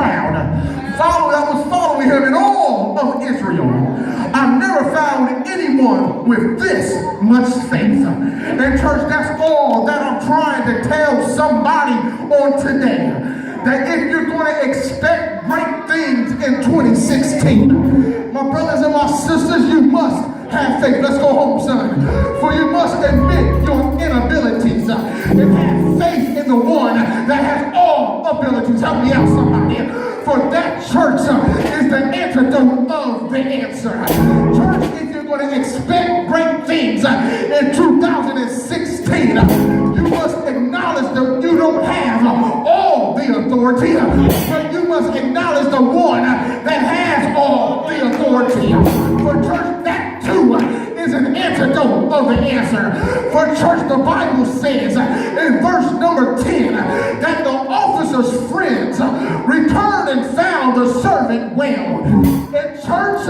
crowd that was following him in all of Israel. I've never found anyone with this much faith. And church, that's all that I'm trying to tell somebody on today. That if you're going to expect great things in 2016, my brothers and my sisters, you must have faith. Let's go home, son. For you must admit your inabilities and have faith in the one that has all abilities. Help me out, somebody. For that church is the antidote of the answer. Church, if you're going to expect great things in 2016, you must acknowledge that you don't have all the authority, but you must acknowledge the one that has all the authority. For church, that too is an antidote of the answer. For church, the Bible says in verse number 10 that the officer's friends returned and found the servant well. In church,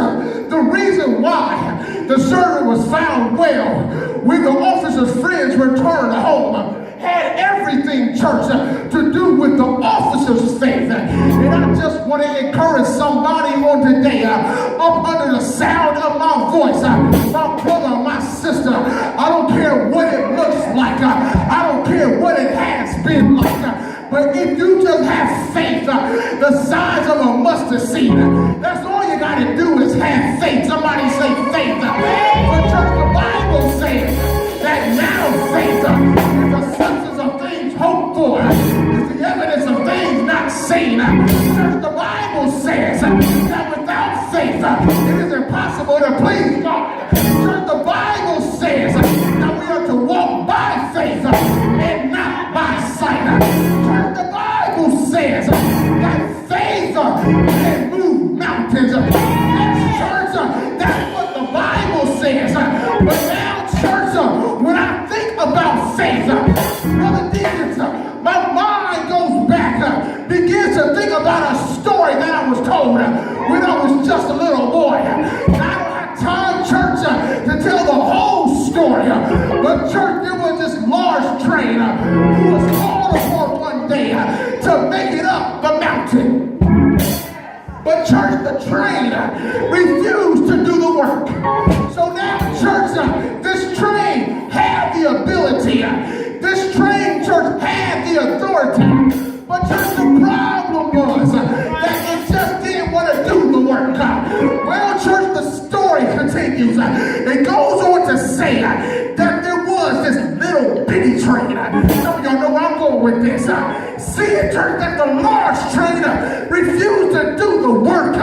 the reason why the servant was found well when the officer's friends returned home had everything, church, to do with the officer's faith. And I just want to encourage somebody on today, up under the sound of my voice, my brother, my sister, I don't care what it looks like, I don't care what it has been like, but if you just have faith the size of a mustard seed, that's all you got to do is have faith. Somebody say faith. But church, the Bible says that now faith is the substance of things hoped for, is the evidence of things not seen. Church, the Bible says that without faith it is impossible to please God. Church, the Bible says that we are to walk by faith and not by sight. Church, the Bible says that faith can move mountains. Yes, church, that's what the Bible says. But now, church, when I think about faith, Brother Deacons, my mind goes back, begins to think about a story that I was told when I was just a little boy. I don't have time, church, to tell the whole story, but church, there was this large train who was called upon one day to make it up the mountain. But church, the train refused to do the work. So now, church, this train had the ability. This train, church, had the authority. But church, the problem was that it just didn't want to do the work. Well, church, the story continues. It goes on to say that there was this little bitty train. Some of y'all know where I'm going with this. See it, church, that the large train refused to do the work.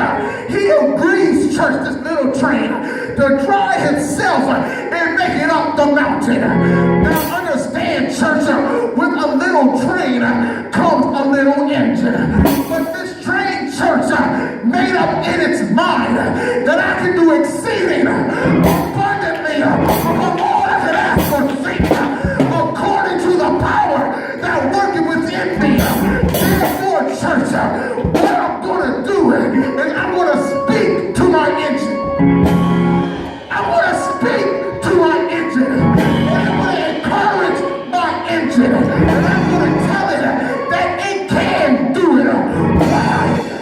He agrees, church, this little train, to try himself and make it up the mountain. Now understand, church, with a little train comes a little engine. But this train, church, made up in its mind that I can do exceeding abundantly above all I could ask or think, according to the power that working within me. Therefore, church, what I'm going to do is I'm going to speak to my engine. I'm going to speak to my engine. And I'm going to encourage my engine. And I'm going to tell it that it can do it. Why?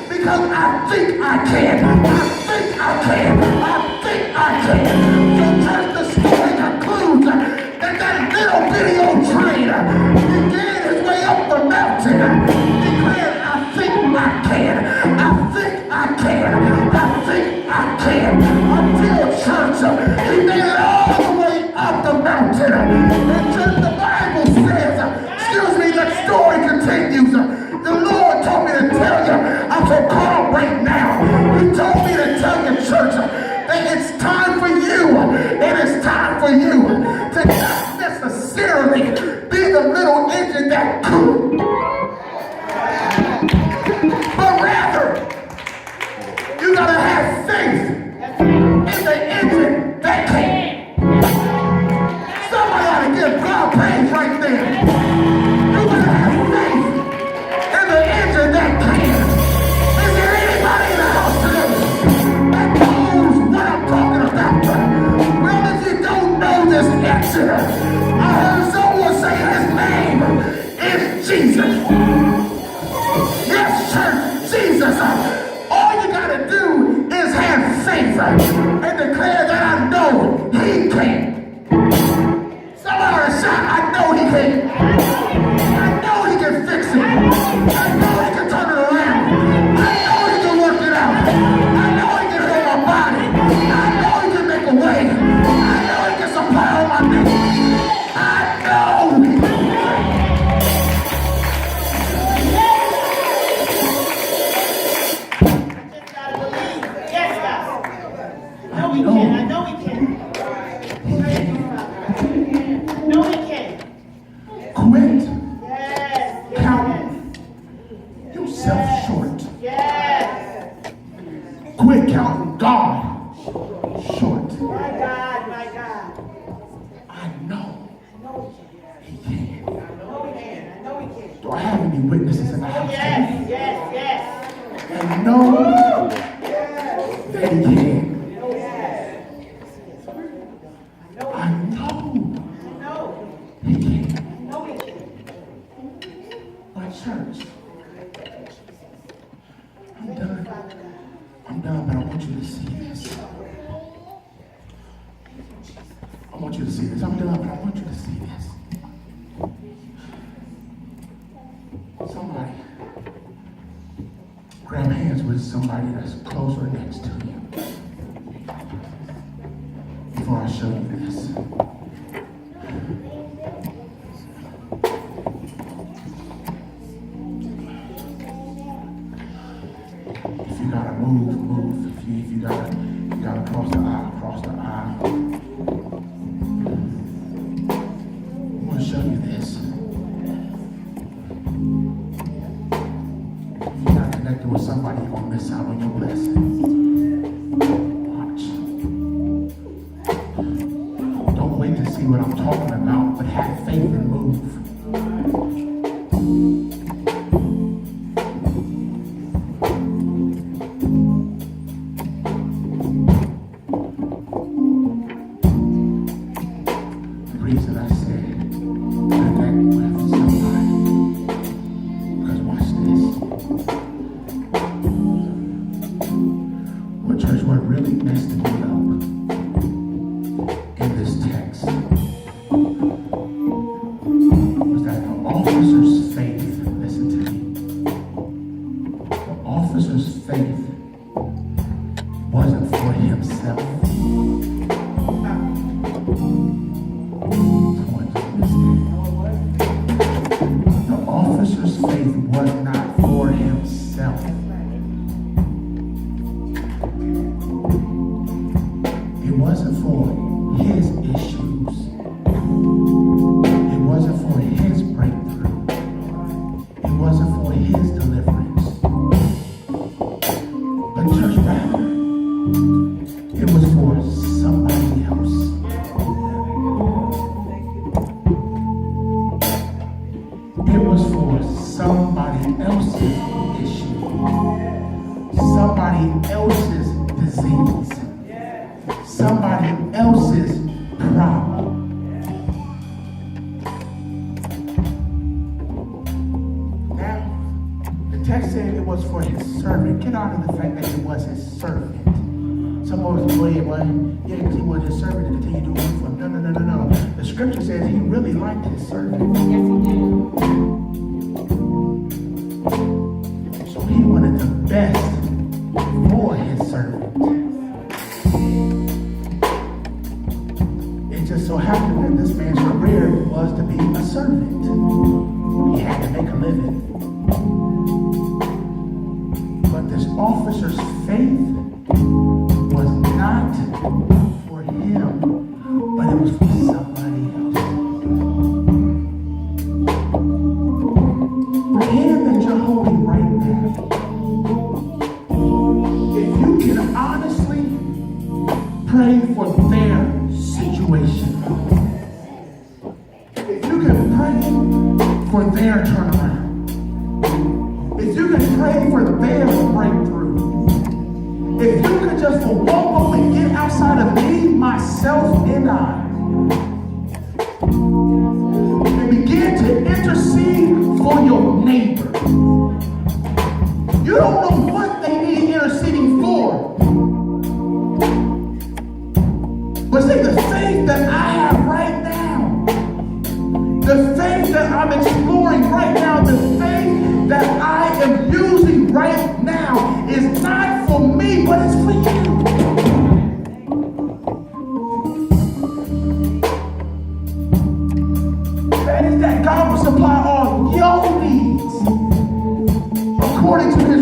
Because I think I can. I think I can. I think I can. So church, the story concludes that little bitty old train began his way up the mountain, declared, I think I can. I think I can. I think I can. Until church, he made it all the way up the mountain. And church, the Bible says, excuse me, the story continues. The Lord told me to tell you, I'm so called right now. He told me to tell you, church, that it's time for you, and it's time for you to not necessarily be the little engine that could, but rather, you gotta have faith in the engine that can. Somebody ought to give God Jesus. All you got to do is have faith and declare that I know he can. Somebody shout, I know he can. I know he can fix it. I know he can turn it around. I know he can work it out. I know he can heal my body. I know he can make a way. I know he can supply all my needs. I know. Quit counting yourself short. Quit counting God short. My God, my God. I know he can. I know he can. Do I have any witnesses in the house? Yes. And know that he can. I know he can. My church. I'm done, but I want you to see this. I want you to see this. I'm done, but I want you to see this. Somebody grab hands with somebody that's closer next to you. Before I show you this. If you gotta move. If you gotta cross the aisle. I want to show you this. If you're not connected with somebody, you're gonna miss out on your blessing. Watch. Don't wait to see what I'm talking about, but have faith and move. Reason I said connect with somebody, because watch this. Well, church, what really messed me up in this text was that the officer's faith, listen to me, the officer's faith wasn't for himself. The officer's faith was not for himself. It wasn't for his issues. It wasn't for his breakthrough. It wasn't for his deliverance. But church, rather, it was for somebody else. It was for somebody else's issue, somebody else's disease, somebody else's problem. Now, the text said it was for his servant. Get out of the fact that it was his servant. Some of us believe, well, yeah, because he was his servant to continue doing it for him. No. The scripture says he really liked his servant. Yes, he did. So he wanted the best for his servant. It just so happened that this man's career was to be a servant. He had to make a living. But this officer's faith was not for him, but it was for somebody else. The hand that you're holding right now, if you can honestly pray for their situation, if you can pray for their turnaround, if you can pray for their breakthrough, if you could just for one moment get outside of me, myself, and I, and begin to intercede for your neighbor. You don't know what according to his